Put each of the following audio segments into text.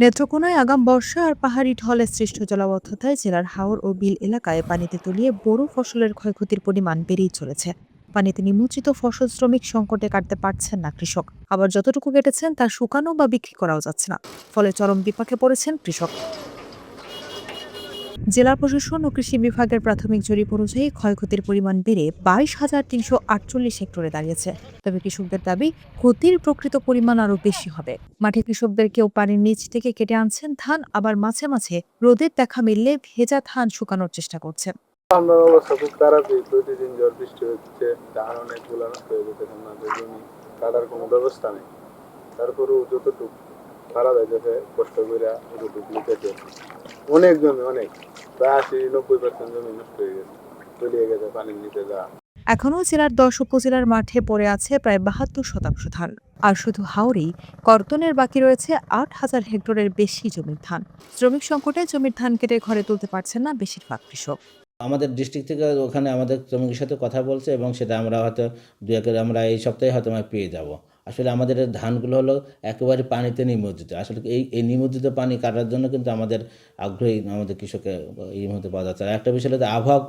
নেত্রকোনায় আগাম বর্ষা আর পাহাড়ি ঢলে সৃষ্ট জলাবদ্ধতায় জেলার হাওর ও বিল এলাকায় পানিতে তলিয়ে বোরো ফসলের ক্ষয়ক্ষতির পরিমাণ বেড়েই চলেছে। পানিতে নিমজ্জিত ফসল শ্রমিক সংকটে কাটতে পারছেন না কৃষক, আবার যতটুকু কেটেছেন তা শুকানো বা বিক্রি করাও যাচ্ছে না। ফলে চরম বিপাকে পড়েছেন কৃষক। জেলা প্রশাসন ও কৃষি বিভাগের প্রাথমিক জরিপ অনুযায়ী ক্ষয়ক্ষতির পরিমাণ বেড়ে 22,348 হেক্টরে দাঁড়িয়েছে। তবে কৃষকদের দাবি, ক্ষতির প্রকৃত পরিমাণ আরও বেশি হবে। মাঠে কৃষকদের কেউ পানির নিচ থেকে কেটে আনছেন ধান, আবার মাঝে মাঝে রোদের দেখা মিললে ভেজা ধান শুকানোর চেষ্টা করছেন। আমার অবস্থা খুব খারাপই, প্রতিদিন ঝড় বৃষ্টি হচ্ছে, ধান অনেকগুলো নষ্ট হয়ে যেতেছে, আমাদের জমি কাটার কোনো ব্যবস্থা নেই। তারপরেও যতটুকু পারা যায় যাতে কষ্ট করে যতটুকু লিখেছে, অনেক জমি অনেক, প্রায় 80-90% জমি নষ্ট হয়ে গেছে, তলিয়ে গেছে পানির নিচে যা। এখনও জেলার 10 উপজেলার মাঠে পড়ে আছে প্রায় 72% ধান। আর শুধু হাওরেই কর্তনের বাকি রয়েছে 8,000 হেক্টরের বেশি জমির ধান। শ্রমিক সংকটে জমির ধান কেটে ঘরে তুলতে পারছেন না বেশিরভাগ কৃষক। আমাদের ডিস্ট্রিক্ট থেকে ওখানে আমাদের শ্রমিকের সাথে কথা বলছে এবং সেটা আমরা হয়তো ২-১ আমরা এই সপ্তাহে হয়তো আমরা পেয়ে যাব। আসলে আমাদের এই ধানগুলো হলো একেবারে পানিতে নিমজ্জিত। আসলে এই নিমজ্জিত পানি কাটার জন্য কিন্তু আমাদের আগ্রহী আমাদের কৃষকের এই মুহূর্তে পাওয়া যাচ্ছে। আর একটা বিষয় হলো যে আবহাওয়া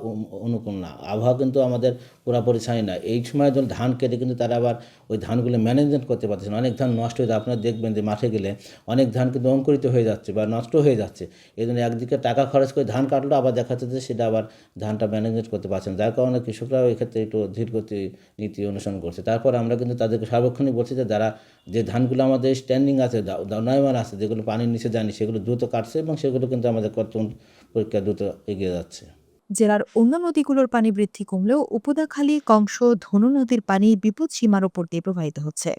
অনুকূল না। আবহাওয়া কিন্তু আমাদের পুরাপুরি ছাই না। এই সময় যখন ধান কেটে কিন্তু তারা আবার ওই ধানগুলো ম্যানেজমেন্ট করতে পারতেছে না। অনেক ধান নষ্ট হয়ে যায়। আপনারা দেখবেন যে মাঠে গেলে অনেক ধান কিন্তু অঙ্কুরিত হয়ে যাচ্ছে বা নষ্ট হয়ে যাচ্ছে। এজন্য একদিকে টাকা খরচ করে ধান কাটলো, আবার দেখা যাচ্ছে যে সেটা আবার ধানটা ম্যানেজমেন্ট করতে পারছেন, যার কারণে কৃষকরাও এক্ষেত্রে একটু ধীরগতি নীতি অনুসরণ করছে। তারপর আমরা কিন্তু তাদেরকে সার্বক্ষণিক বলছি যে যারা যে ধানগুলো আমাদের স্ট্যান্ডিং আছে, দণ্ডায়মান আছে, যেগুলো পানির নিচে যায়নি, সেগুলো দ্রুত কাটছে এবং সেগুলো কিন্তু আমাদের কর্তন পরীক্ষা দ্রুত এগিয়ে যাচ্ছে। জেলার অন্য নদীগুলোর পানি বৃদ্ধি কমলেও উপদাখালী, কংস, ধনু নদীর পানি বিপদ সীমার ওপর দিয়ে প্রবাহিত হচ্ছে।